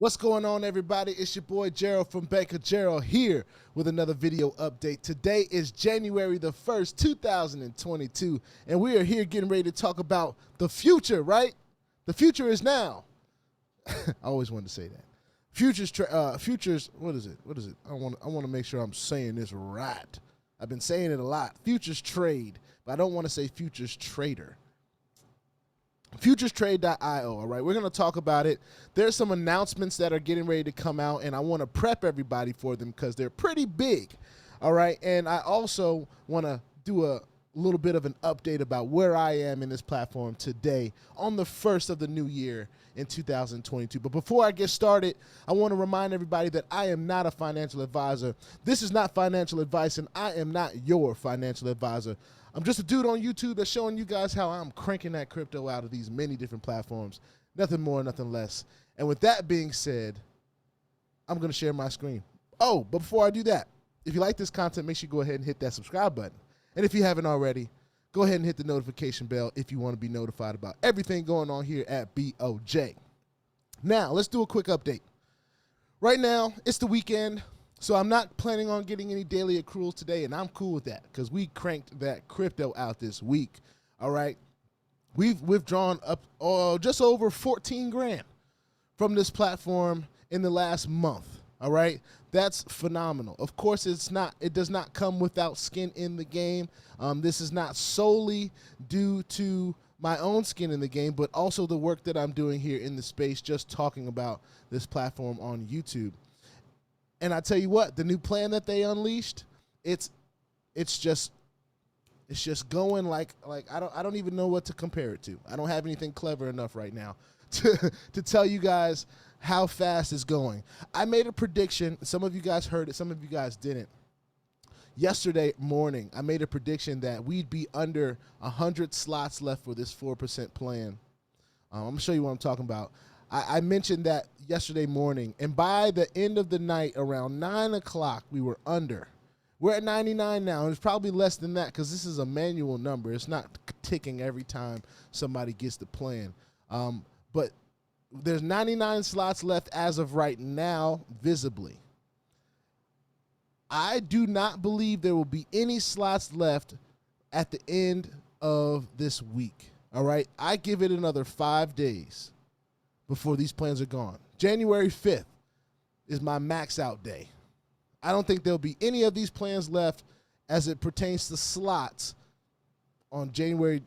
What's going on, everybody? It's your boy Gerald from Banker Gerald here with another video update. Today is January the 1st, 2022, and we are here getting ready to talk about the future, right? The future is now. I always wanted to say that. Futures, what is it? I want to make sure I'm saying this right. I've been saying it a lot. Futures trade, but I don't want to say futures trader. Futurestrade.io, all right? We're going to talk about it. There's some announcements that are getting ready to come out, and I want to prep everybody for them because they're pretty big, all right? And I also want to do a little bit of an update about where I am in this platform today on the first of the new year in 2022. But before I get started, I want to remind everybody that I am not a financial advisor. This is not financial advice, and I am not your financial advisor. I'm just a dude on YouTube that's showing you guys how I'm cranking that crypto out of these many different platforms. Nothing more, nothing less. And with that being said, I'm going to share my screen. Oh, but before I do that, if you like this content, make sure you go ahead and hit that subscribe button. And if you haven't already, go ahead and hit the notification bell if you want to be notified about everything going on here at BOJ. Now, let's do a quick update. Right now, it's the weekend. So I'm not planning on getting any daily accruals today, and I'm cool with that because we cranked that crypto out this week, all right? We've withdrawn up just over 14 grand from this platform in the last month, all right? That's phenomenal. Of course, it does not come without skin in the game. This is not solely due to my own skin in the game, but also the work that I'm doing here in the space, just talking about this platform on YouTube. And I tell you what, the new plan that they unleashed, it's just going like I don't even know what to compare it to. I don't have anything clever enough right now to tell you guys how fast it's going. I made a prediction. Some of you guys heard it, some of you guys didn't. Yesterday morning, I made a prediction that we'd be under 100 slots left for this 4% plan. I'm gonna show you what I'm talking about. I mentioned that yesterday morning, and by the end of the night, around 9 o'clock, we were under. We're at 99 now, and it's probably less than that because this is a manual number. It's not ticking every time somebody gets the plan. But there's 99 slots left as of right now, visibly. I do not believe there will be any slots left at the end of this week, all right? I give it another 5 days before these plans are gone. January 5th is my max out day. I don't think there'll be any of these plans left as it pertains to slots on January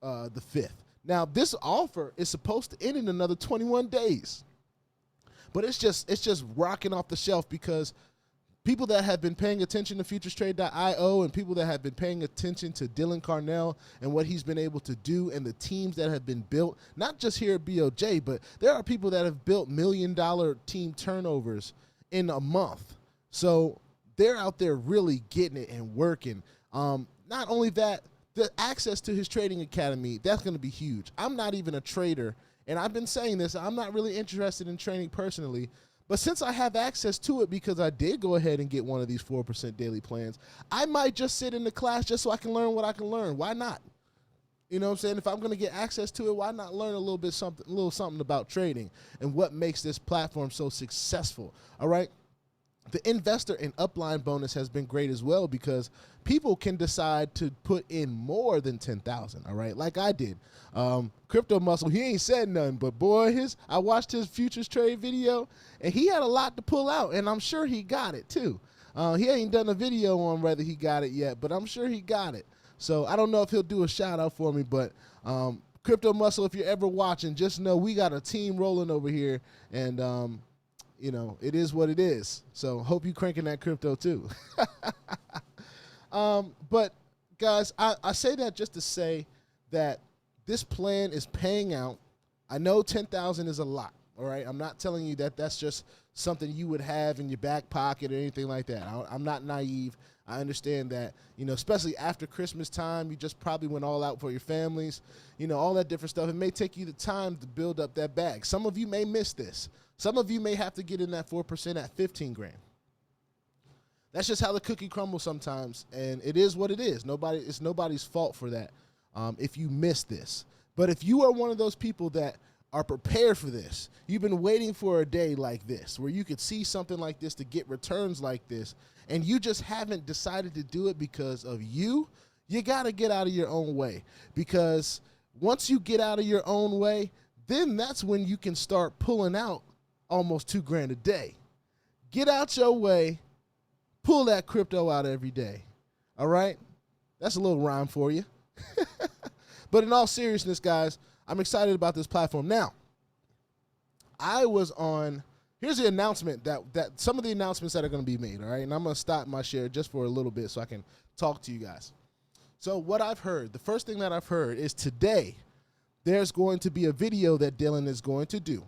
the 5th. Now, this offer is supposed to end in another 21 days. But it's just rocking off the shelf because people that have been paying attention to futurestrade.io and people that have been paying attention to Dylan Carnell and what he's been able to do and the teams that have been built, not just here at BOJ, but there are people that have built $1 million team turnovers in a month. So they're out there really getting it and working. Not only that, the access to his trading academy, that's going to be huge. I'm not even a trader, and I've been saying this, I'm not really interested in trading personally. But since I have access to it because I did go ahead and get one of these 4% daily plans, I might just sit in the class just so I can learn what I can learn. Why not? You know what I'm saying? If I'm going to get access to it, why not learn a little something about trading and what makes this platform so successful? All right? The investor and upline bonus has been great as well because people can decide to put in more than 10,000, all right, like I did. Crypto Muscle, he ain't said nothing, but boy, I watched his futures trade video, and he had a lot to pull out, and I'm sure he got it too. He ain't done a video on whether he got it yet, but I'm sure he got it. So I don't know if he'll do a shout out for me, but Crypto Muscle, if you're ever watching, just know we got a team rolling over here, and you know, it is what it is. So hope you cranking that crypto too. But guys, I say that just to say that this plan is paying out. I know 10,000 is a lot. All right. I'm not telling you that that's just something you would have in your back pocket or anything like that. I'm not naive. I understand that, you know, especially after Christmas time, you just probably went all out for your families, you know, all that different stuff. It may take you the time to build up that bag. Some of you may miss this. Some of you may have to get in that 4% at 15 grand. That's just how the cookie crumbles sometimes, and it is what it is. It's nobody's fault for that if you miss this. But if you are one of those people that are prepared for this. You've been waiting for a day like this where you could see something like this to get returns like this, and you just haven't decided to do it because of you got to get out of your own way, because once you get out of your own way, then that's when you can start pulling out almost $2,000 a day. Get out your way, pull that crypto out every day. All right? That's a little rhyme for you. But in all seriousness, guys, I'm excited about this platform. Now, here's the announcement that some of the announcements that are going to be made, all right? And I'm going to stop my share just for a little bit so I can talk to you guys. So what I've heard, the first thing that I've heard is today there's going to be a video that Dylan is going to do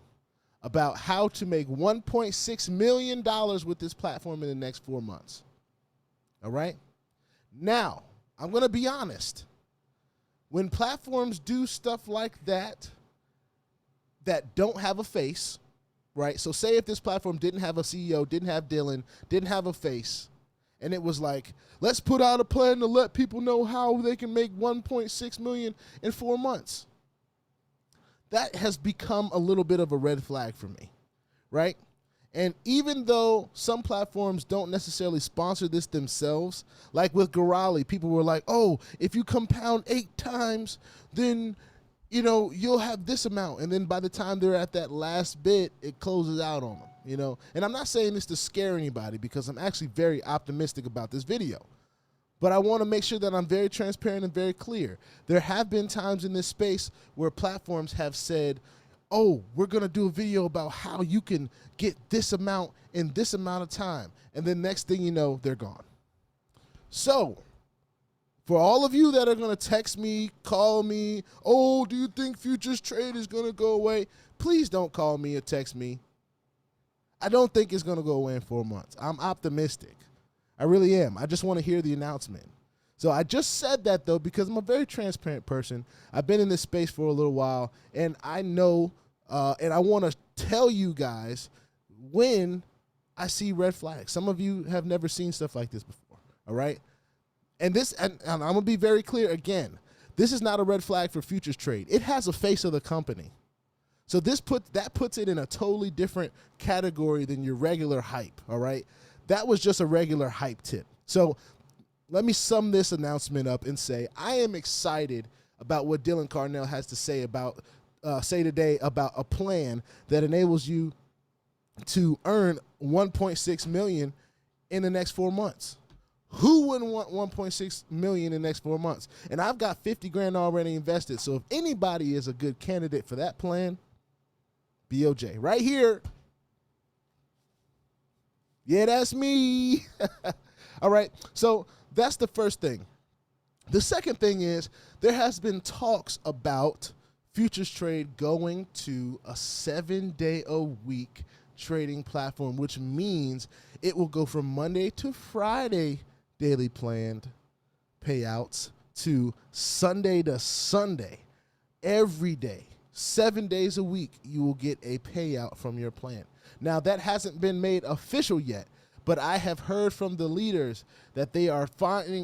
about how to make $1.6 million with this platform in the next 4 months. All right? Now, I'm going to be honest. When platforms do stuff like that don't have a face, right? So say if this platform didn't have a CEO, didn't have Dylan, didn't have a face, and it was like, let's put out a plan to let people know how they can make $1.6 million in 4 months. That has become a little bit of a red flag for me, right? And even though some platforms don't necessarily sponsor this themselves, like with Gorali, people were like, oh, if you compound 8 times, then, you'll have this amount. And then by the time they're at that last bit, it closes out on them, And I'm not saying this to scare anybody, because I'm actually very optimistic about this video. But I want to make sure that I'm very transparent and very clear. There have been times in this space where platforms have said, oh, we're going to do a video about how you can get this amount in this amount of time. And then next thing you know, they're gone. So for all of you that are going to text me, call me, oh, do you think futures trade is going to go away? Please don't call me or text me. I don't think it's going to go away in 4 months. I'm optimistic. I really am. I just want to hear the announcement. So I just said that, though, because I'm a very transparent person. I've been in this space for a little while, and I know, and I want to tell you guys when I see red flags. Some of you have never seen stuff like this before, all right? And I'm going to be very clear again. This is not a red flag for futures trade. It has a face of the company. So that puts it in a totally different category than your regular hype, all right? That was just a regular hype tip. So let me sum this announcement up and say I am excited about what Dylan Carnell has to say today about a plan that enables you to earn $1.6 million in the next 4 months. Who wouldn't want $1.6 million in the next 4 months? And I've got $50,000 already invested. So if anybody is a good candidate for that plan, BOJ right here. Yeah, that's me. All right. So that's the first thing. The second thing is there has been talks about futures trade going to a 7-day-a-week trading platform, which means it will go from Monday to Friday daily planned payouts to Sunday to Sunday. Every day, 7 days a week, you will get a payout from your plan. Now, that hasn't been made official yet, but I have heard from the leaders that they are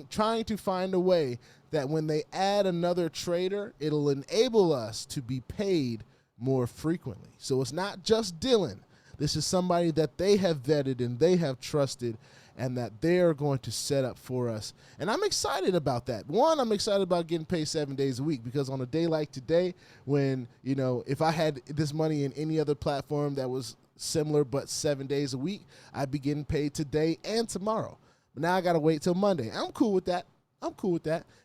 trying to find a way that when they add another trader, it'll enable us to be paid more frequently. So it's not just Dylan. This is somebody that they have vetted and they have trusted and that they are going to set up for us. And I'm excited about that. One, I'm excited about getting paid 7 days a week, because on a day like today, when, if I had this money in any other platform that was similar but 7 days a week, I'd be getting paid today and tomorrow. But now I got to wait till Monday. I'm cool with that.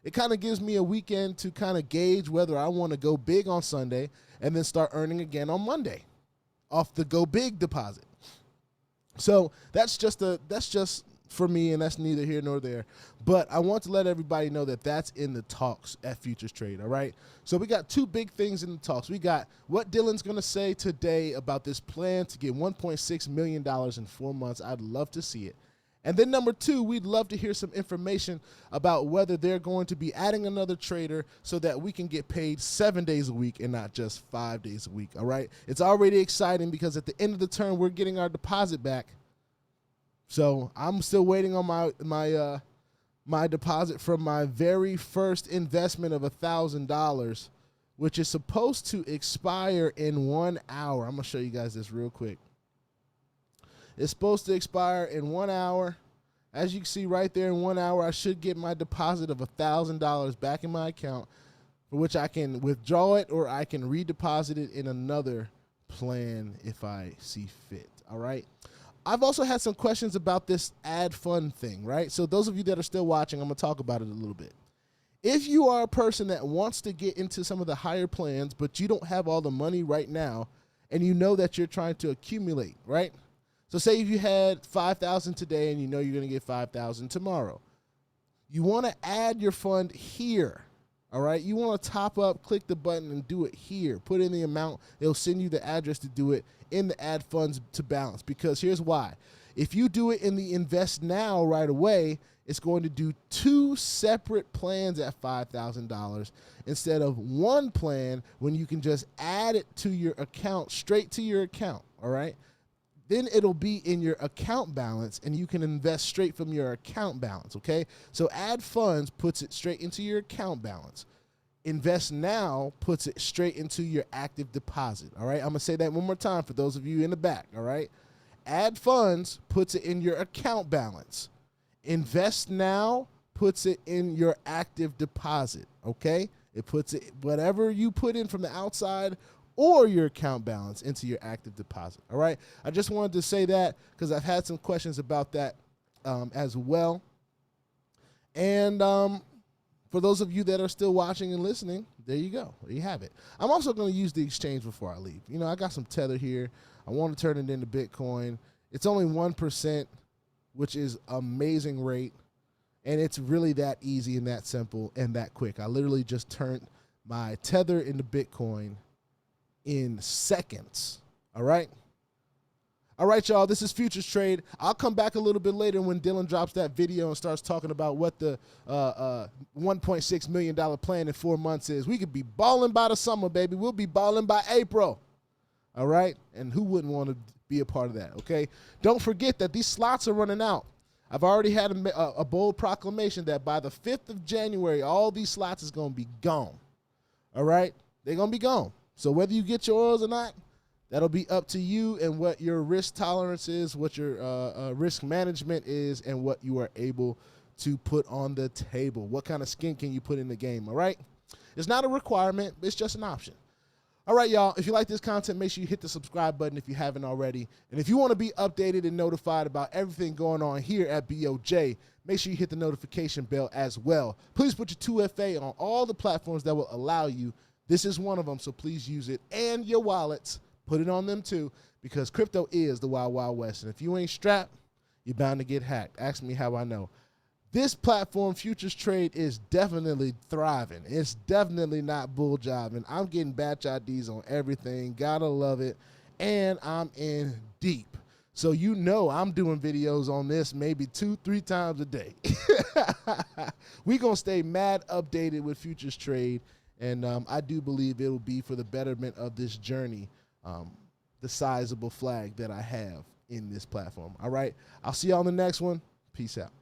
It kind of gives me a weekend to kind of gauge whether I want to go big on Sunday and then start earning again on Monday off the go big deposit. So that's just for me, and that's neither here nor there. But I want to let everybody know that that's in the talks at Futures Trade, all right? So we got two big things in the talks. We got what Dylan's going to say today about this plan to get $1.6 million in 4 months. I'd love to see it. And then number two, we'd love to hear some information about whether they're going to be adding another trader so that we can get paid 7 days a week and not just 5 days a week, all right? It's already exciting because at the end of the term, we're getting our deposit back. So I'm still waiting on my deposit from my very first investment of $1,000 which is supposed to expire in 1 hour. I'm going to show you guys this real quick. It's supposed to expire in 1 hour. As you can see right there, in 1 hour, I should get my deposit of $1,000 back in my account, for which I can withdraw it or I can redeposit it in another plan if I see fit. All right. I've also had some questions about this ad fund thing, right? So those of you that are still watching, I'm going to talk about it a little bit. If you are a person that wants to get into some of the higher plans, but you don't have all the money right now, and you know that you're trying to accumulate, right? So say if you had $5,000 today and you know you're going to get $5,000 tomorrow. You want to add your fund here, all right? You want to top up, click the button, and do it here. Put in the amount. It'll send you the address to do it in the add funds to balance, because here's why. If you do it in the invest now right away, it's going to do 2 separate plans at $5,000 instead of one plan when you can just add it to your account, straight to your account, all right? Then it'll be in your account balance, and you can invest straight from your account balance, okay? So add funds puts it straight into your account balance. Invest now puts it straight into your active deposit, all right? I'm going to say that one more time for those of you in the back, all right? Add funds puts it in your account balance. Invest now puts it in your active deposit, okay? It puts it, whatever you put in from the outside or your account balance, into your active deposit, all right? I just wanted to say that because I've had some questions about that as well. And for those of you that are still watching and listening, there you go. There you have it. I'm also going to use the exchange before I leave. You know, I got some Tether here. I want to turn it into Bitcoin. It's only 1%, which is amazing rate. And it's really that easy and that simple and that quick. I literally just turned my Tether into Bitcoin in seconds. All right. All right, y'all, this is Futures Trade. I'll come back a little bit later when Dylan drops that video and starts talking about what the $1.6 million plan in 4 months is. We could be balling by the summer, baby. We'll be balling by April. All right? And who wouldn't want to be a part of that, okay? Don't forget that these slots are running out. I've already had a bold proclamation that by the 5th of January, all these slots is going to be gone. All right? They're going to be gone. So whether you get your oils or not, that'll be up to you and what your risk tolerance is, what your risk management is, and what you are able to put on the table. What kind of skin can you put in the game, all right? It's not a requirement. It's just an option. All right, y'all, if you like this content, make sure you hit the subscribe button if you haven't already. And if you want to be updated and notified about everything going on here at BOJ, make sure you hit the notification bell as well. Please put your 2FA on all the platforms that will allow you. This is one of them, so please use it. And your wallets. Put it on them too, because crypto is the Wild Wild West. And if you ain't strapped, you're bound to get hacked. Ask me how I know. This platform, Futures Trade, is definitely thriving. It's definitely not bull jobbing. I'm getting batch IDs on everything. Gotta love it. And I'm in deep. So you know I'm doing videos on this maybe 2-3 times a day. We're going to stay mad updated with Futures Trade. And I do believe it will be for the betterment of this journey. The sizable flag that I have in this platform. All right. I'll see you on the next one. Peace out.